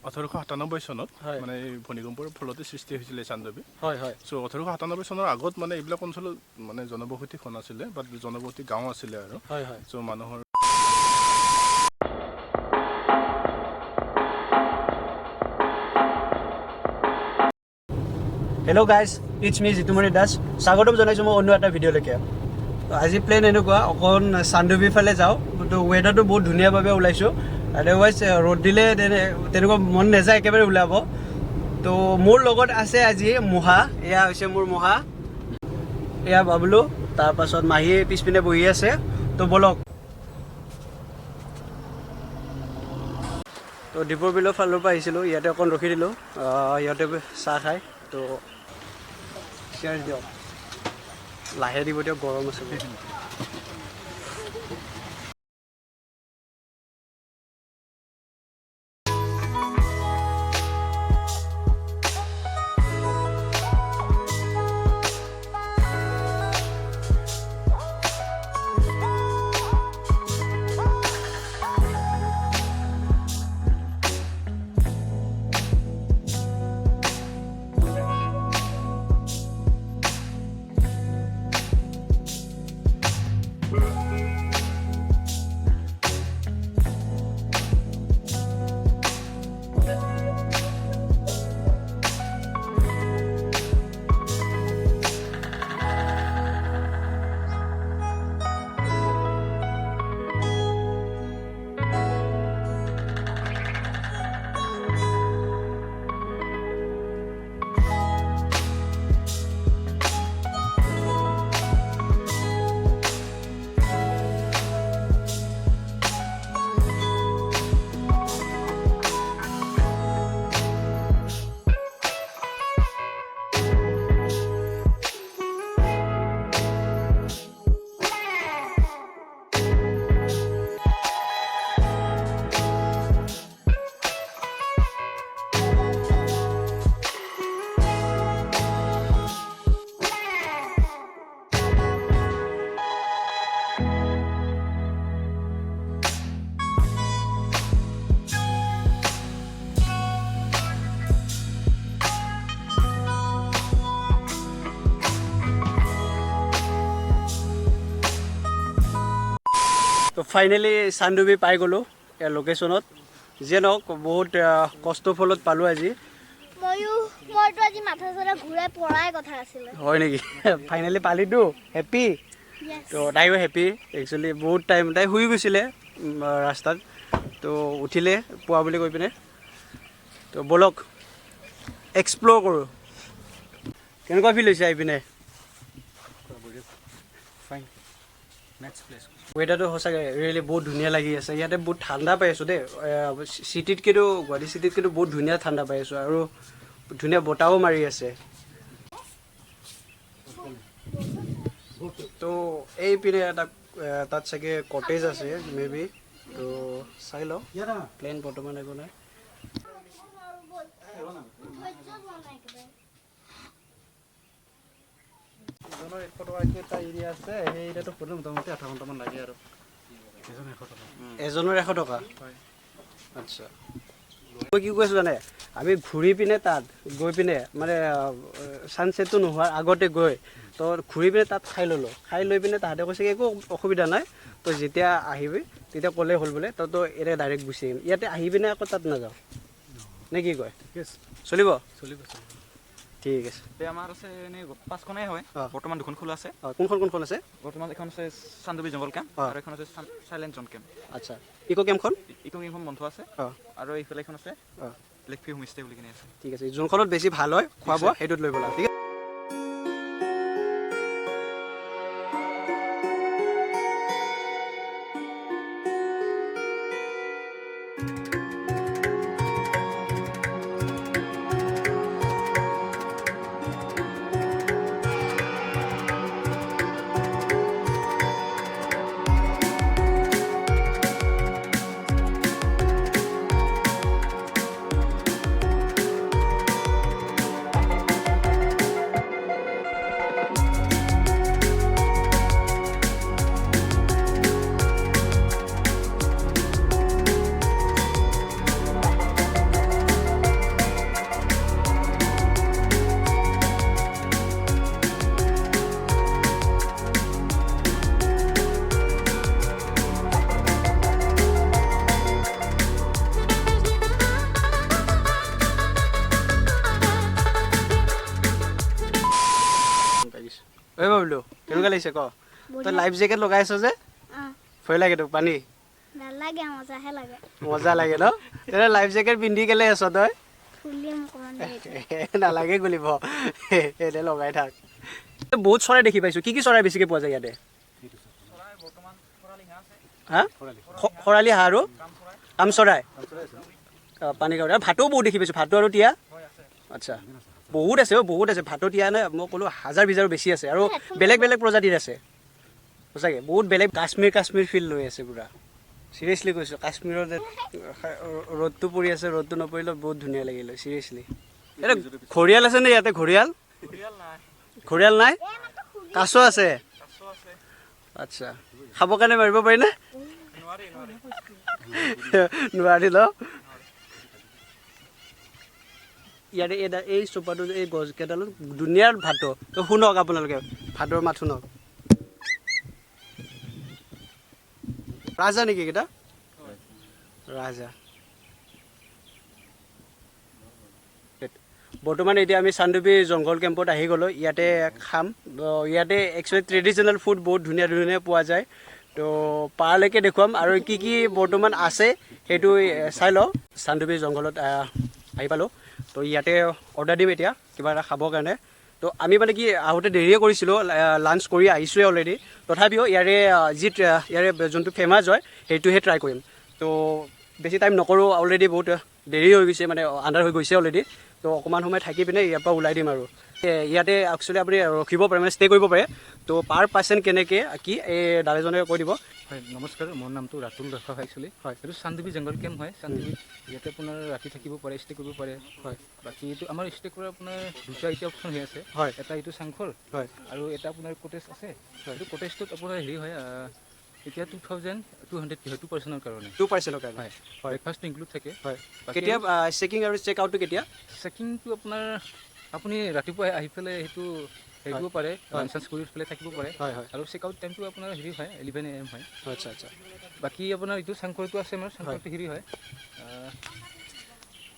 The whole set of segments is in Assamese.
1897 চনত মানে ভূমিকম্পৰ ফলতে সৃষ্টি হৈছিল চান্দবী হয় হয় সো 1897 চনৰ আগত মানে এইবিলাক অঞ্চল মানে জনবসতি খন আছিলে বা জনবসতি গাঁও আছিলে আৰু হয় হয় সো মানুহৰ হেল্ল' গাইজ ইটছ মি জিতুমণি দাস স্বাগতম জনাইছোঁ মই অন্য এটা ভিডিঅ'লৈকে আজি প্লেন এনেকুৱা অকণ চান্দুবীৰ ফালে যাওঁ তো ৱেডাৰটো বহুত ধুনীয়াভাৱে ওলাইছোঁ আদাৰৱাইজ ৰ'দ দিলে তেনেকুৱা মন নাযায় একেবাৰে ওলাব তো মোৰ লগত আছে আজি মহা এয়া হৈছে মোৰ মহা এয়া বাবলু তাৰপাছত মাহী পিছপিনে বহি আছে তো বলক তো দীপৰ বিলৰ ফালৰ পৰা আহিছিলোঁ ইয়াতে অকণ ৰখি দিলোঁ ইয়াতে চাহ খাই তো চেয়াৰ দিয়ক লাহে দিব দিয়ক গৰম আছে তো ফাইনেলি চান্দুবী পাই গ'লোঁ ইয়াৰ লোকেশ্যনত যিয়ে নহওক বহুত কষ্টৰ ফলত পালোঁ আজি মইতো আজি মাথা চাথা ঘূৰাই পৰাই কথা আছিলে হয় নেকি ফাইনেলি পালিতো হেপ্পী তো তাইও হেপ্পী একচুৱেলি বহুত টাইম তাই শুই গৈছিলে ৰাস্তাত তো উঠিলে পোৱা বুলি কৈ পিনে তো ব'লক এক্সপ্ল'ৰ কৰোঁ কেনেকুৱা ফিল হৈছে আহি পিনে ৱেডাৰটো সঁচাকৈ ৰিয়েলি বহুত ধুনীয়া লাগি আছে ইয়াতে বহুত ঠাণ্ডা পাই আছোঁ দেই চিটিতকৈতো গুৱাহাটী চিটিতকৈতো বহুত ধুনীয়া ঠাণ্ডা পাই আছোঁ আৰু ধুনীয়া বতাহো মাৰি আছে তো এইপিনে এটা তাত চাগে কটেজ আছে মে বি তো চাই লওঁ প্লেন বৰ্তমান একো নাই এজনৰ 100 টকাকৈ এটা এৰিয়া আছে সেই এৰিয়াটো প্ৰথম মোটামুটি 8 ঘণ্টামান লাগে আৰু এজনৰ 100 টকা হয় আচ্ছা মই কি কৈছোঁ জানে আমি ঘূৰি পিনে তাত গৈ পিনে মানে ছানছেটটো নোহোৱাৰ আগতে গৈ তো ঘূৰি পিনে তাত খাই ল'লোঁ খাই লৈ পিনে তাহাঁতে কৈছে একো অসুবিধা নাই তো যেতিয়া আহিবি তেতিয়া ক'লেই হ'ল বোলে তইতো এতিয়া ডাইৰেক্ট গুচি আহিম ইয়াতে আহি পিনে আকৌ তাত নাযাওঁ নে কি কয় চলিব চলিব ঠিক আছে আমাৰ আছে এনেই 5খনেই হয় বৰ্তমান 2খন খোলা আছে কোনখন আছে বৰ্তমান এখন আছে চান্দুবী জংগল কেম্প আৰু এখন আছে চাইলেণ্ট জন কেম্প আচ্ছা ইকো কেম্পখন বন্ধ আছে আৰু এইফালে এখন আছে লেকফি হোমষ্টে বুলি কিনে আছে ঠিক আছে যোনখনত বেছি ভাল হয় খোৱা বোৱা সেইটোত লৈ ব'লা ঠিক আছে ঐ বাবলু কেনেকুৱা লাগিছে ক তই লাইফ জেকেট লগাই আছ যে ভয় লাগে তোক পানী নালাগে মজাহে লাগে মজা লাগে ন তেনে লাইফ জেকেট পিন্ধি কেলে আছ তই খুলিম অকণমান নালাগে গুলিব এনে লগাই থাক বহুত চৰাই দেখি পাইছোঁ কি চৰাই বেছিকৈ পোৱা যায় ইয়াতে হা খৰালি হাঁহ আৰু কাম চৰাই পানী কাউৰী আৰু ভাটৌ বহুত দেখি পাইছোঁ ভাটৌ আৰু টিয়া আচ্ছা বহুত আছে বহুত আছে ভাটৌ টিয়া নে মই ক'লোঁ হাজাৰ বিজাৰো বেছি আছে আৰু বেলেগ বেলেগ প্ৰজাতিৰ আছে সঁচাকৈ বহুত বেলেগ কাশ্মীৰ ফিল লৈ আছে পূৰা চিৰিয়াছলি কৈছোঁ কাশ্মীৰত ৰ'দটো পৰি আছে ৰ'দটো নপৰিলেও বহুত ধুনীয়া লাগিলে চিৰিয়াছলি এতিয়া ঘৰিয়াল আছে নে ইয়াতে ঘৰিয়াল নাই কাছ আছে আচ্ছা খাবৰ কাৰণে মাৰিব পাৰিনে নোৱাৰি ন ইয়াতে এই চোপাটো এই গছকেইডালত ধুনীয়াৰ ভাটৌ তো শুনক আপোনালোকে ভাটৌৰ মাত শুনক ৰাজা নেকি এইকেইটা ৰাজা বৰ্তমান এতিয়া আমি চান্দুবি জংঘল কেম্পত আহি গ'লোঁ ইয়াতে খাম ইয়াতে একচুৱেলি ট্ৰেডিশ্যনেল ফুড বহুত ধুনীয়া ধুনীয়া পোৱা যায় তো পাৰলৈকে দেখুৱাম আৰু কি কি বৰ্তমান আছে সেইটো চাই লওঁ চান্দুবি জংঘলত আহি পালোঁ তো ইয়াতে অৰ্ডাৰ দিম এতিয়া কিবা এটা খাবৰ কাৰণে তো আমি মানে কি আহোঁতে দেৰিয়ে কৰিছিলোঁ লাঞ্চ কৰি আহিছোঁৱে অলৰেডি তথাপিও ইয়াৰে যোনটো ফেমাছ হয় সেইটোহে ট্ৰাই কৰিম তো বেছি টাইম নকৰোঁ অলৰেডি বহুত দেৰি হৈ গৈছে মানে আন্ধাৰ হৈ গৈছে অলৰেডি তো অকণমান সময় থাকি পিনে ইয়াৰ পৰা ওলাই দিম আৰু ইয়াতে একচুৱেলি আপুনি ৰখিব পাৰে মানে ষ্টে' কৰিব পাৰে তো পাৰ পাৰ্চন কেনেকৈ কি এই দাদাজনে কৈ দিব হয় নমস্কাৰ মোৰ নামটো ৰাতুল ৰখা হয় একচুৱেলি হয় এইটো চান্দুবি জংঘল কেম্প হয় চান্দুবি ইয়াতে আপোনাৰ ৰাতি থাকিব পাৰে ষ্টে' কৰিব পাৰে হয় বাকী এইটো আমাৰ ষ্টে' কৰা আপোনাৰ দুটা এতিয়া অপশ্যন হৈ আছে হয় এটা এইটো চাংঘৰ হয় আৰু এটা আপোনাৰ কটেজ আছে এইটো কটেজটোত আপোনাৰ হেৰি হয় এতিয়া 2200 2 পাৰ্চনৰ কাৰণে 2 পাৰ্চনৰ কাৰণে হয় ব্ৰেকফাষ্ট ইনক্লুড থাকে হয় কেতিয়া চেকিং আৰু চেক আউটটো কেতিয়া চেকিংটো আপোনাৰ আপুনি ৰাতিপুৱা আহি পেলাই সেইটো হেৰিব পাৰে লাঞ্চ কৰি পেলাই থাকিব পাৰে আৰু চেক আউট টাইমটো আপোনাৰ হেৰি হয় 11 AM হয় আচ্ছা আচ্ছা বাকী আপোনাৰ এইটো চাংঘৰটো আছে আমাৰ চাংঘৰটো হেৰি হয়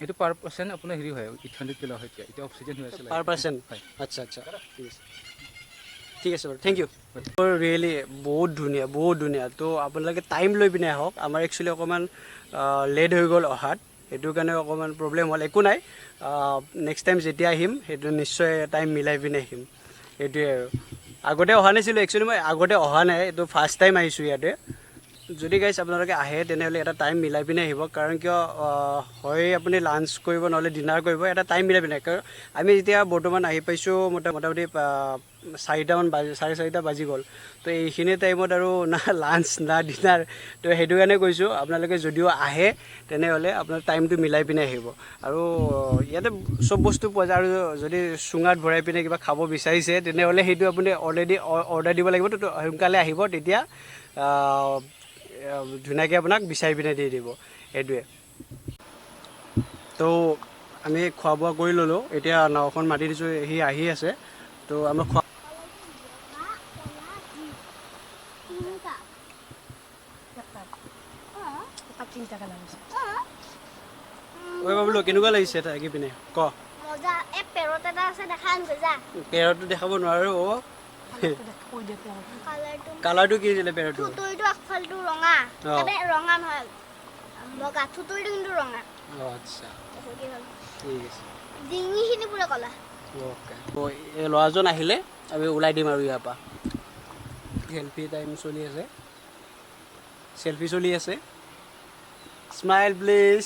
এইটো পাৰ পাৰ্চন আপোনাৰ হেৰি হয় 800 কিলো হয় এতিয়া অক্সিজেন হৈ আছে পাৰ পাৰ্চন হয় আচ্ছা আচ্ছা ঠিক আছে বাৰু থেংক ইউ ৰিয়েলি বহুত ধুনীয়া তো আপোনালোকে টাইম লৈ পিনে আহক আমাৰ একচুৱেলি অকণমান লেট হৈ গ'ল অহাত সেইটো কাৰণে অকণমান প্ৰব্লেম হ'ল একো নাই নেক্সট টাইম যেতিয়া আহিম সেইটো নিশ্চয় টাইম মিলাই পিনে আহিম সেইটোৱে আৰু আগতে অহা নাছিলোঁ একচুৱেলি মই আগতে অহা নাই এইটো ফাৰ্ষ্ট টাইম আহিছোঁ ইয়াতে যদি গাইজ আপোনালোকে আহে তেনেহ'লে এটা টাইম মিলাই পিনে আহিব কাৰণ কিয় হয় আপুনি লাঞ্চ কৰিব নহ'লে ডিনাৰ কৰিব এটা টাইম মিলাই পিনে কাৰণ আমি যেতিয়া বৰ্তমান আহি পাইছোঁ মোটামুটি 4:30 বাজি গ'ল তো এইখিনি টাইমত আৰু না লাঞ্চ না ডিনাৰ তো সেইটো কাৰণে কৈছোঁ আপোনালোকে যদিও আহে তেনেহ'লে আপোনাৰ টাইমটো মিলাই পিনে আহিব আৰু ইয়াতে চব বস্তু পোৱা যায় আৰু যদি চুঙাত ভৰাই পিনে কিবা খাব বিচাৰিছে তেনেহ'লে সেইটো আপুনি অলৰেডি অৰ্ডাৰ দিব লাগিব তো সোনকালে আহিব তেতিয়া ধুনীয়াকৈ আপোনাক বিচাৰি পিনে দি দিব সেইটোৱে তো আমি খোৱা বোৱা কৰি ল'লোঁ এতিয়া নাওখন মাতি দিছোঁ সি আহি আছে তো আমাৰ খোৱা ঐ বাবলু কেনেকুৱা লাগিছে থাকি পিনে ক মজা এই পেৰট এটা আছে দেখা আনগৈ যা পেৰটো দেখাব নোৱাৰো অ' কালাৰটো কি দিলে পেৰটো থুতুৰিটো আগফালটো ৰঙা ৰঙা নহয় বগা থুতুৰিটো কিন্তু ৰঙা আচ্ছা ঠিক আছে ডিঙিখিনি পুৰা ক'লা অ'কে এই ল'ৰাজন আহিলে আমি ওলাই দিম আৰু ইয়াৰ পৰা চেলফি টাইম চলি আছে স্মাইল প্লিজ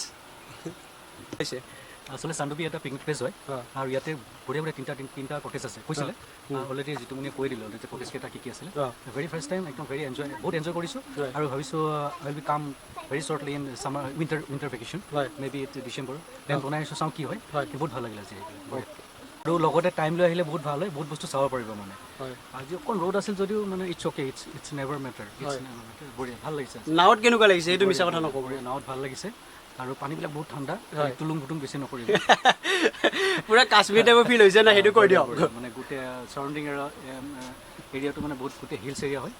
আচলতে চান্দুবি এটা পিকনিক প্লেচ হয় আৰু ইয়াতে বঢ়িয়া তিনিটা কটেজ আছে কৈছিলে অলৰেডি যিটো মানে কৈ দিলে অলৰেডি কটেজ কেইটা কি আছিলে ভেৰি ফাৰ্ষ্ট টাইম একদম বহুত এনজয় কৰিছোঁ আৰু ভাবিছোঁ I will be come very shortly in summer winter vacation maybe December plan বনাই আছোঁ চাওঁ কি হয় বহুত ভাল লাগিলে আজি আৰু লগতে টাইম লৈ আহিলে বহুত ভাল হয় বহুত বস্তু চাব পাৰিব মানে আজি অকণ ৰ'দ আছিল যদিও মানে it's okay it's never matter বঢ়িয়া ভাল লাগিছে নাৱত কেনেকুৱা লাগিছে সেইটো মিছা কথা নক'ব নাৱত ভাল লাগিছে আৰু পানীবিলাক বহুত ঠাণ্ডা তুলুং ভুটুং বেছি নকৰিব পুৰা কাশ্মীৰ টাইপৰ ফিল হৈছে না সেইটো কৈ দিয়ক মানে গোটেই চাৰাউণ্ডিং এৰিয়াটো মানে বহুত গোটেই হিলছ এৰিয়া হয়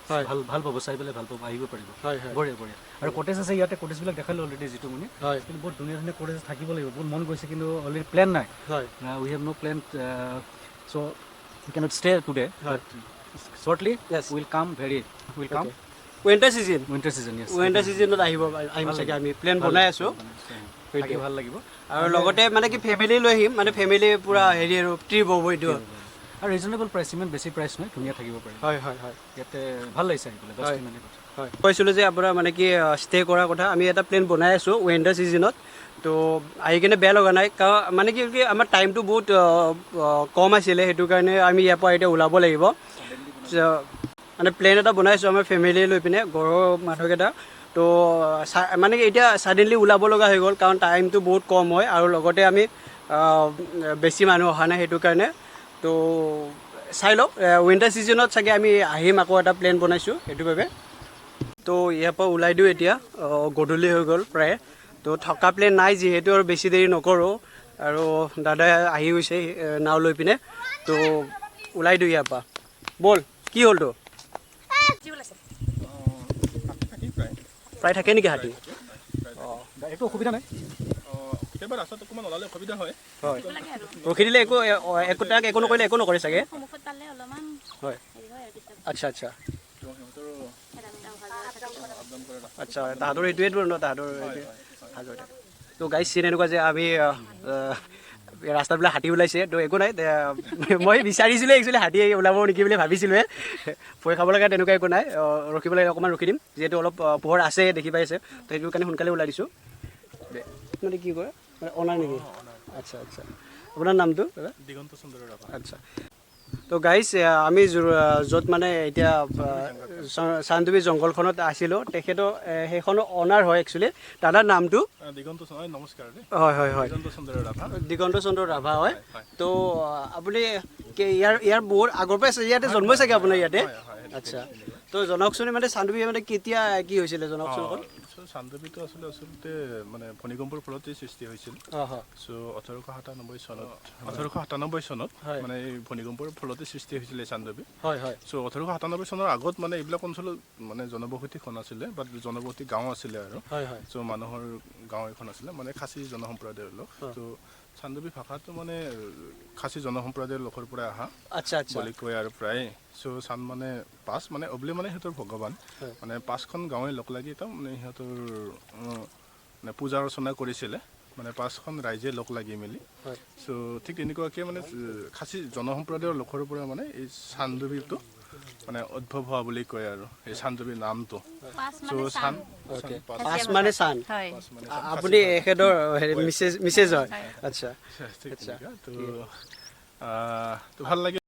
ভাল পাব চাই পেলাই ভাল পাব আহিব পাৰিব বঢ়িয়া আৰু কটেজ আছে ইয়াতে কটেজবিলাক দেখালোঁ অলৰেডি যিটো মানে কিন্তু বহুত ধুনীয়া কটেজ থাকিব লাগিব বহুত মন গৈছে কিন্তু অলৰেডি প্লেন নাই we have no' plan so' we cannot stay today but shortly Yes. will come winter season winter season. Yes. Winter ছিজনত আহিম চাগে আমি প্লেন বনাই আছোঁ থাকি ভাল লাগিব আৰু লগতে মানে কি ফেমিলি লৈ আহিম মানে ফেমিলি পূৰা হেৰি আৰু ট্ৰিপ হ'ব এইটো আৰু ৰিজনেবল প্ৰাইচ ইমান বেছি প্ৰাইচ নহয় ধুনীয়া থাকিব পাৰে হয় হয় হয় ইয়াতে ভাল লাগিছে আহি পেলাই 10 দিন মানে হয় কৈছিলোঁ যে আপোনাৰ মানে কি ষ্টে' কৰাৰ কথা আমি এটা প্লেন বনাই আছোঁ উইণ্টাৰ ছিজনত তো আহি কিনে বেয়া লগা নাই কাৰণ মানে কি আমাৰ টাইমটো বহুত কম আছিলে সেইটো কাৰণে আমি ইয়াৰ পৰা এতিয়া ওলাব লাগিব মানে প্লেন এটা বনাইছোঁ আমাৰ ফেমিলি লৈ পিনে ঘৰৰ মানুহকেইটা তো মানে কি এতিয়া ছাডেনলি ওলাব লগা হৈ গ'ল কাৰণ টাইমটো বহুত কম হয় আৰু লগতে আমি বেছি মানুহ অহা নাই সেইটো কাৰণে তো চাই লওক উইণ্টাৰ ছিজনত চাগে আমি আহিম আকৌ এটা প্লেন বনাইছোঁ সেইটো বাবে তো ইয়াৰ পৰা ওলাই দিওঁ এতিয়া গধূলি হৈ গ'ল প্ৰায় তো থকা প্লেন নাই যিহেতু আৰু বেছি দেৰি নকৰোঁ আৰু দাদাই আহি গৈছে নাও লৈ পিনে তো ওলাই দিওঁ ইয়াৰ পৰা ব'ল কি হ'লতো প্ৰায় থাকে নেকি হাতী অঁ একো অসুবিধা নাই কেতিয়াবা ৰাস্তাত অকণমান ওলালে অসুবিধা হয় হয় ৰখি দিলে তাক একো নকৰিলে একো নকৰে চাগে হয় আচ্ছা আচ্ছা আচ্ছা তাহাঁতৰ এইটোৱেইটো ন তাহাঁতৰ তো গাইজ চিন এনেকুৱা যে আমি ৰাস্তাবিলাক হাতী ওলাইছে তো একো নাই মই বিচাৰিছিলোঁ একচুৱেলি হাতী ওলাব নেকি বুলি ভাবিছিলোঁহে ভয় খাব লগা তেনেকুৱা একো নাই ৰখিব লাগে অকণমান ৰখি দিম যিহেতু অলপ পোহৰ আছে দেখি পাইছে তো সেইটো কাৰণে সোনকালে ওলাই দিছোঁ মানে কি কৰে মানে অনাৰ নেকি আচ্ছা আচ্ছা আপোনাৰ নামটো দাদা দিগন্ত সুন্দৰ ৰাভা আচ্ছা তো গাইজ আমি য'ত মানে এতিয়া চান্দুবি জংঘলখনত আছিলোঁ তেখেতৰ সেইখনো অনাৰ হয় একচুৱেলি দাদাৰ নামটো দিগন্ত নমস্কাৰ হয় হয় হয় দিগন্ত সুন্দৰ ৰাভা দিগন্ত চন্দ্ৰ ৰাভা হয় তো আপুনি ইয়াৰ বহুত আগৰ পৰাই ইয়াতে জন্ম চাগে আপোনাৰ ইয়াতে আচ্ছা তো জনাওকচোন মানে চান্দুবি মানে কেতিয়া কি হৈছিলে জনাওকচোন অকণ চান্দুবিটো আচলতে মানে ভূমিকম্পৰ ফলতেই সৃষ্টি হৈছিল চ' 1897 চনত মানে এই ভূমিকম্পৰ ফলতে সৃষ্টি হৈছিলে চান্দুবি হয় হয় চ' 1897 চনৰ আগত মানে এইবিলাক অঞ্চলত মানে জনবসতি খন আছিলে বা জনবসতি গাঁও আছিলে আৰু হয় হয় চ' মানুহৰ গাঁও এখন আছিলে মানে খাচী জনসম্প্ৰদায়ৰ লোক ত' চান্দুবি ভাষাটো মানে খাচী জনসম্প্ৰদায়ৰ লোকৰ পৰা অহা আচ্ছা আচ্ছা বুলি কয় আৰু প্ৰায় চ' চান মানে পাঁচ মানে অবলি মানে সিহঁতৰ ভগৱান মানে পাঁচখন গাঁৱে লগ লাগি এটা মানে সিহঁতৰ মানে পূজা অৰ্চনা কৰিছিলে মানে পাঁচখন ৰাইজে লগ লাগি মেলি চ' ঠিক তেনেকুৱাকৈ মানে খাচী জনসম্প্ৰদায়ৰ লোকৰ পৰা মানে এই চান্দুবিটো মানে উদ্ভৱ হোৱা বুলি কয় আৰু এই চান্দুবিৰ নামটো চ' চান পাঁচ মানে চান আপুনি এখেতৰ হেৰি মিছেজ হয় আচ্ছা তো ভাল লাগে